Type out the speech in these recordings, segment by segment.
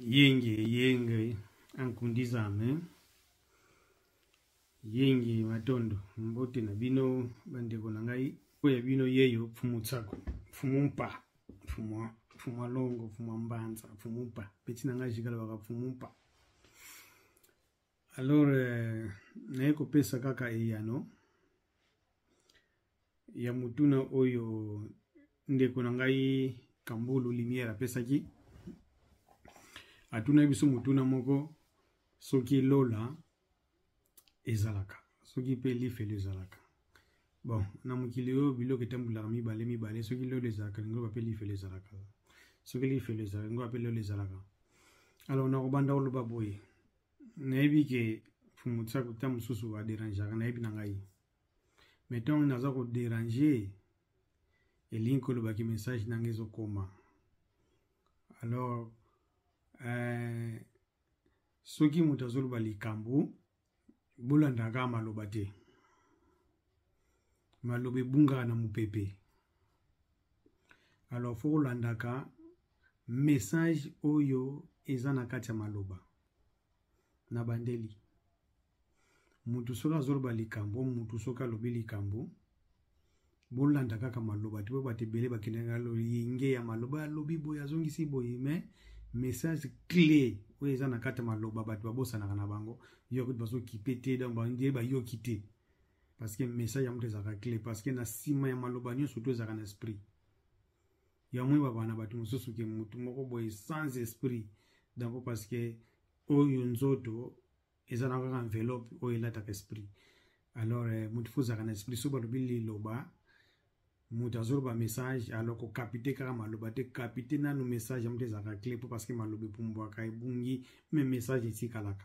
yenge ankundizame yenge Matondo mbote na bino bandeko na ngai oya bino yeyo pfumutsako pfumumpa pfumwa longo pfumwa mbanza pfumumpa peti na ngai jikala baka pfumumpa. Alors na eko pesa kaka eyano ya mutuna oyo ndeko na ngai Kambulu Lumière pesa ki atuna biso mutuna moko soki lola ezalaka soki pe lifelo ezalaka bon na mukili oyo biloko etambulaka mibale soki lola ezalaka ngo bape lifelo ezalaka soki lifelo ezalaka ngo bape lola ezalaka. Alors na kobanda oloba boye nayebi ke fumutsa kuta mususu wa déranger nayebi na ngai mettons naza ko déranger elinko lobaki message nangezo koma. Alors soki mutazolo balikambu bolanda ka maloba te malobe bunga na mupepe. Alors faut landaka message oyo ezana kati ya maloba na bandeli mutu soka zolo balikambu mutu soka lobi likambu bolanda kaka maloba te batebele bakinanga lo yinge ya maloba lobi boya zongisi boye mais message clé oyo ezana kati ya maloba bato babosana na bango yo kuti baso kipete donc bandie ba yo kité parce que message ya mutu ezaka clé parce que na sima ya maloba nyo surtout ezaka na esprit ya mwe bana bato mususu ke mutu moko boye sans esprit donc parce que oyo nzoto ezana kaka enveloppe oyo elata esprit. Alors mutu fozaka na esprit so balobi liloba mutu azoloba message alors ko capiter kaka maloba te capiter nanu message amte ezaka clé po parce que maloba pumbwaka ebungi mais message etikalaka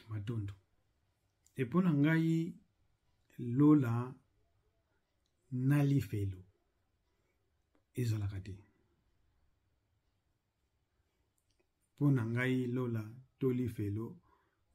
Matondo. Et pour ngai lola nalifelo ezalaka te pour ngai lola tolifelo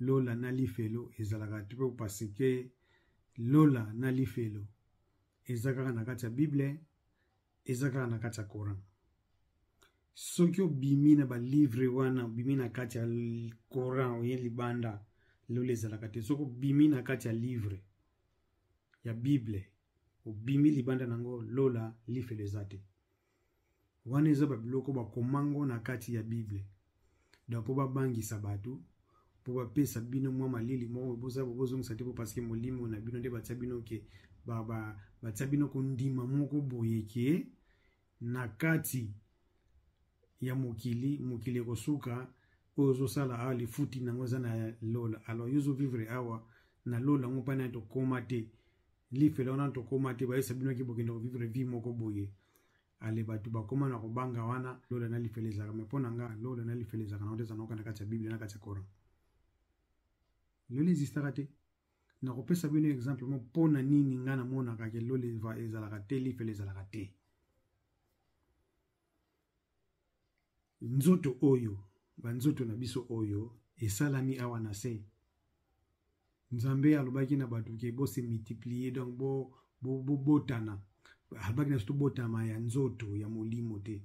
lola nalifelo ezalaka te parce que lola nalifelo ezaka na kati ya Bible ezaka na kati ya Coran. Soki obimi na ba livre wana obimi na kati ya Coran oye libanda lola ezalaka te. Soki obimi na kati ya livre ya Bible obimi libanda nango lola lifelo ezate wana eza ba biloko ba komango na kati ya Bible donc po ba bangisa bato po ba pesa bino mwa malili mo bozo musate po parce que molimo na bino nde batya bino ke batya bino ko ndima moko boyeke na kati ya mokili kosuka ozo sala ali futi nango za na lola. Alors yozo vivre awa na lola ngo pana to komate lifelo na to komate ba esa bino ke bokendo vivre vie moko boye ale batu bakoma na kobanga wana lola na lifelo ezaka me pona nga lola na lifelo ezaka na ndeza na kati ya Bible na kati ya Coran lola existaka te. Na kopesa bino exemple mo pona nini ngana mona ka ke lola ezalaka te lifelo ezalaka te. Nzoto oyo banzoto na biso oyo esalami awa na se Nzambe alobaki na batu ke bo se multiplier donc bo botana alobaki na botama ya nzoto ya molimo te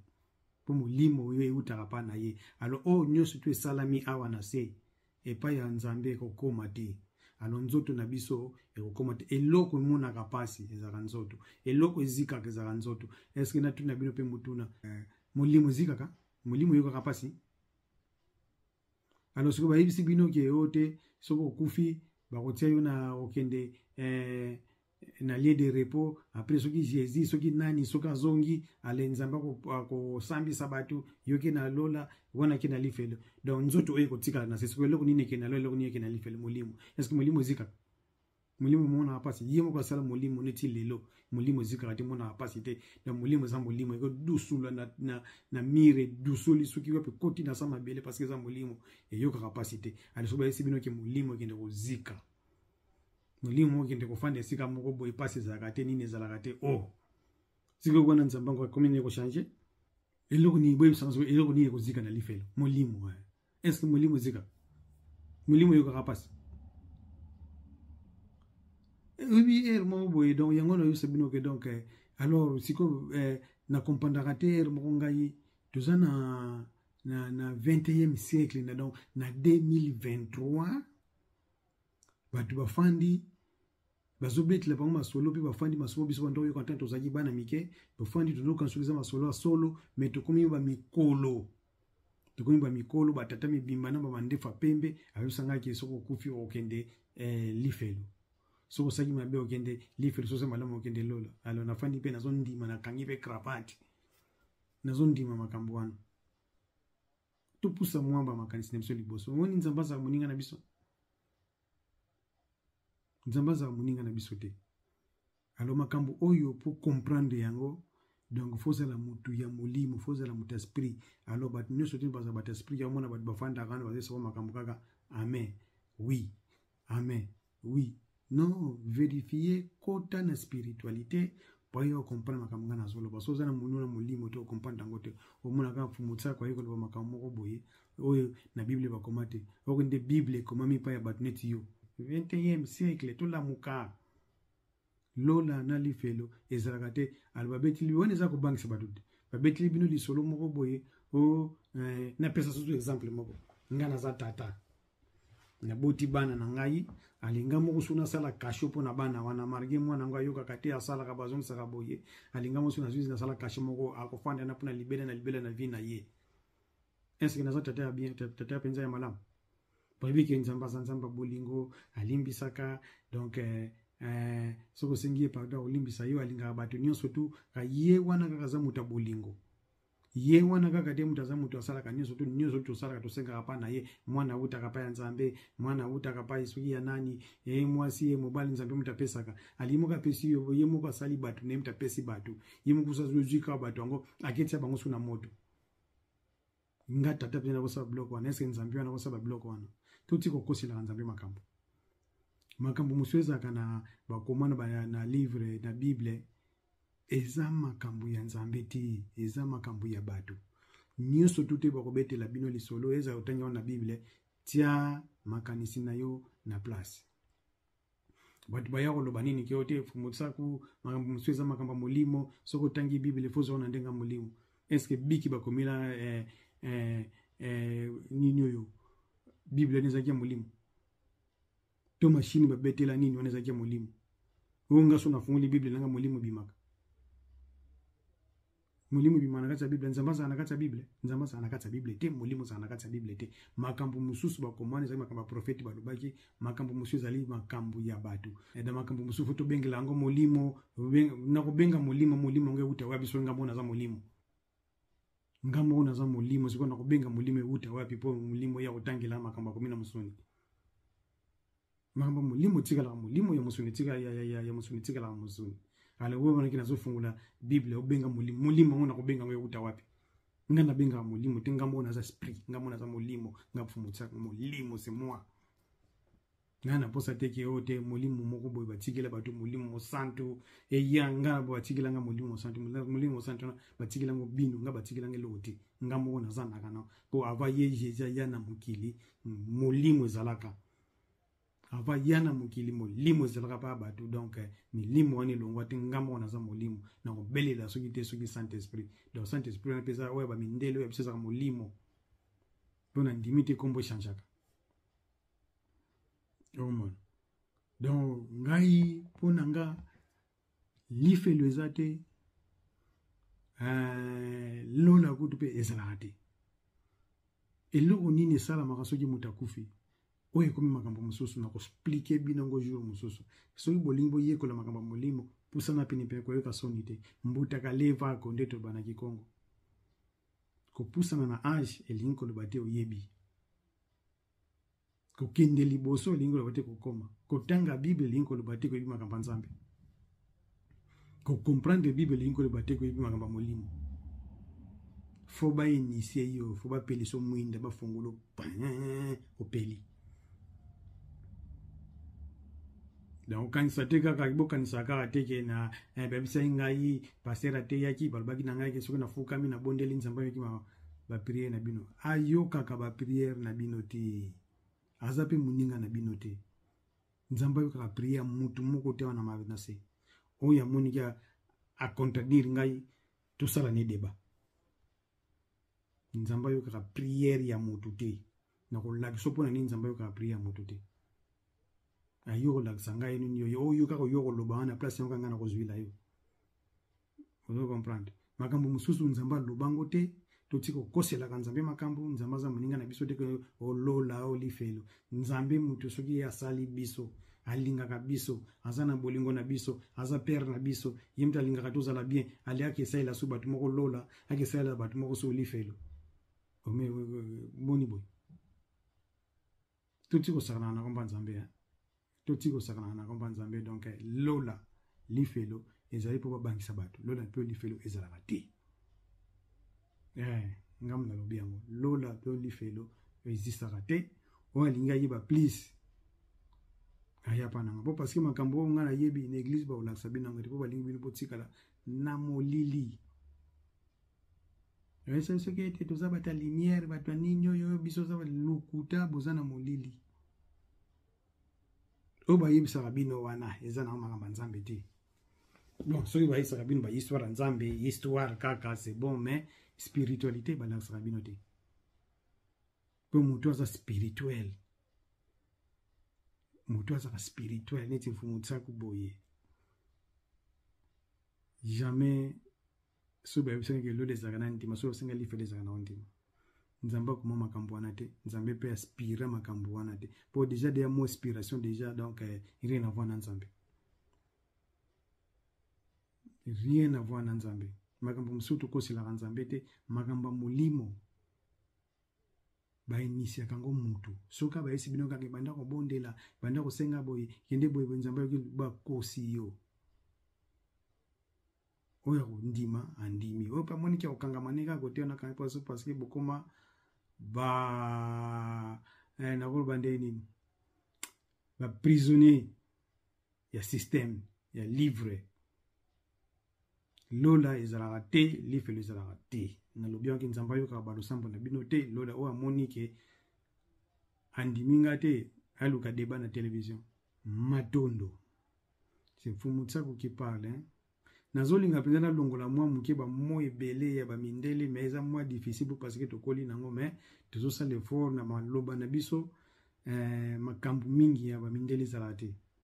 po molimo oyo eutaka pa na ye. Alors nyonso tu esalami awa na se epa ya Nzambe kokoma te. Alors nzoto na biso ekokoma te eloko monaka pasi ezaka nzoto eloko ezikaka ezaka nzoto. Est-ce que na tuna bino pe mutuna molimo zikaka molimo yoka pasi. Alors siko ba yebisi bino ke ote soko kufi ba kotia yo na okende na lieu de repos après soki Jésus soki nani soka zongi ale Nzambe ko sambi sabatu yoke na lola wana ke na lifelo donc nzoto oyo kotikala na sesiko eloko nini ke na lola eloko nini ke na lifelo molimo. Est-ce que molimo zika molimo mona apasi yemo ko sala molimo neti lelo molimo zika te mona apasi te donc molimo za molimo eko dusula na mire dusuli soki wape koti na sama bele parce que za molimo e yoka capacité ale so ba yesi bino ke molimo ke ndeko zika molimo ke ndeko fande sika moko boy pasi za te nini ezalaka te siko kwana Nzambe ko komine ko changer eloko ni boy sanzo eloko ni ko zika na lifelo molimo est-ce que molimo zika molimo yoka capacité. Oui, mo boy donc yango no yosebino ke donc alors siko na comprendre rater mo ngai tozana na 20e siècle na donc na 2023 batu bafandi bazobetela bango masolo pe bafandi masolo biso bando yo content ozaki bana mike bafandi tozo kansuliza masolo solo mais tokomi ba mikolo batata mibimba na bamandefa pembe ayosanga ki soko kufi okende lifelo soko saki mabe okende lifelo so malamu okende lola alo nafandi pe nazo ndima na kangi pe krapati nazo ndima makambo wana topusa mwamba makanisi nemso liboso woni nzambaza muninga na biso te alo makambo oyo pour comprendre yango donc faut la mutu ya molimo faut la mutu esprit alo bat nyoso te baza bat esprit ya mona bat bafanda kana baze so makambo kaka amen oui non vérifier kota na spiritualité pour yo comprendre makambo ngana zolo baso za na mununa molimo to comprendre ngote omuna ka fumutsa kwa yiko makambo moko boye oyo na bible bakomate okende bible komami pa ya bat net yo 21e siècle to la muka lola na lifelo ezalakate albabetili wone za kubangisa batute babetili bino li solo moko boye o na pesa soso exemple moko ngana za tata na boti bana na ngai alinga moko suna sala kasho pona bana wana marge mwana ngo yoka kate asala ka bazon saka boye alinga moko suna zuizi na sala kasho moko akofanda na puna libela na vina ye est-ce que na za tata bien tata penza ya malamu babi ke nzamba bolingo alimbisaka donc soko sengie pardon olimbisa yo alinga bato nyonso tu ka ye wana kaka za muta bolingo ye wana kaka te muta za mutu asala ka nyonso tu sala ka to senga hapa na ye mwana uta kapa ya nzambe mwana uta kapa isuki ya nani mwasi ye mobali nzambe muta pesaka alimoka pesi yo ye moko asali bato ne muta pesi bato ye moko sazuzika bato ngo aketsa bango suna moto ngata tata na kosa block wana eske nzambe wana kosa ba block wana tuti kokosi la nzambe makambo musweza kana bakomana ba na livre na bible eza makambo ya nzambe ti eza makambo ya bato nyonso tute bakobetela bino lisolo eza otanya na bible tia makanisi na yo na place batu baya koloba nini ke ote fumutsaku makambo musweza makambo molimo soko tangi bible fozo na ndenga molimo eske biki bakomila nini yo bible nezakia molimo to machine babetela nini wanezakia molimo unga so nafunguli bible nanga molimo bimaka molimo bimana kata bible nzambaza anakata bible te molimo za anakata bible te makambo mususu bakomane za makambo profeti balobaki makambo mususu ali makambo ya batu da makambo mususu to bengela ngo molimo na kubenga molimo nge uta wapi so ngambona za molimo ngambona za molimo siko na kubenga molimo uta wapi po molimo ya utangela makambo komina musuni makambo molimo tika la molimo ya musuni tika ya musuni tika la musuni ale wewe wana kina zofungula bible obenga molimo ngona kubenga wewe uta wapi ngana benga molimo tingamona za esprit ngamona za molimo ngapfumutsa molimo c'est moi ngana posa teke ote molimo moko boy batikela batu molimo santo eyanga bo batikela nga molimo santo batikela ngo bino nga batikela ngeloti ngamona za nakana ko avaye jeja yana mukili molimo zalaka ava yana mukili molimo zelaka pa batu donc milimo wani longwa tingamo na za molimo na kobelela soki te soki Saint Esprit donc Saint Esprit na pesa oya ba mindele oya pesa molimo pona ndimite kombo chanjaka omon donc ngai pona nga lifelo ezate lola kutu pe ezalate eloko nini sala makasoki mutakufi oye komi makambo mususu na expliquer binango jour mususu so bolingo yekola makambo molimo pusana pini pe ko yoka sonite mbuta kaleva ko ndeto bana kikongo ko pusana na age elinko lo bate oyebi ko kende liboso lingo lo bate ko koma ko tanga bible linko lo bate ko yebi makambo nzambe ko comprendre bible linko lo bate ko yebi makambo molimo fo ba initier yo fo ba peliso mwinde ba fungulo opeli donc quand ça teka ka kiboka ni saka teke na bebisa ngai pasera te yaki balbaki na ngai ke soko na fuka mi na bondeli nzamba yaki ba prière na bino ayo kaka ba prière na bino te azape muninga na bino te nzamba yoka prière mutu moko te wana ma se oya monika a contradire ngai tout ça la ne débat nzamba yo ka prière ya mutu te na ko la biso pona ni nzamba yo ka prière ya mutu te ayo la sanga enu yo yo ka ko yo ko loba na place nganga na ko zwila yo vous comprendre makambo mususu nzamba lobango te totiko kosela kanzambe makambo nzamba za muninga na biso te ko olola olifelo nzambe mutu soki ya sali biso alinga kabiso azana bolingo na biso aza père na biso yimta alinga katoza la bien ali akesa ila suba tumoko lola akesa ila batu moko so olifelo ome boni boy totiko sakana na komba nzambe totiko sakana na komba nzambe donc lola lifelo ezali po babangisa bato lola pe lifelo ezala te ngam na lobi yango lola pe lifelo ezisaka te o alinga yiba please aya pananga po parce que makambo nga na yebi na église ba olakisa bino ngati po balingi bino botikala na molili ese soki te toza bata lumière bato ninyo yo biso za lokuta bozana molili o ba yebisa bino wana ezana makambo nzambe te bon soki ba yebisa bino ba histoire nzambe histoire kaka c'est bon mais spiritualité ba lakisa bino te po mutu aza spirituel mutu aza spirituel neti mfumutsa kuboye jamais so ba yebisa ke lode zakana ntima so singa lifele zakana ntima nzamba kuma makambo wana te nzambe pe aspira makambo wana te po déjà des mots inspiration déjà donc rien à voir na nzambe rien à voir na nzambe makambo musutu kosila nzambe te makambo molimo ba initier kango mutu soka ba esi bino kange banda ko bondela banda ko senga boy kende boy nzambe ki ba kosi yo oya ndima andimi o pa moni ki okanga maneka ko te na kan parce que bokoma ba na ko bande ni ba prisonnier ya système ya livre lola ezala te lifelo ezala te na lobia ki nzamba yo ka balo sambo na bino te lola o amoni ke andiminga te aluka débat na télévision Matondo c'est fumutsa ko ki parle nazolinga penza na longola mwa muke ba mo ebele ya ba mindele mais eza mwa difficile parce que tokoli nango mais tozo sala effort na maloba na biso makambu mingi ya ba mindele ezala te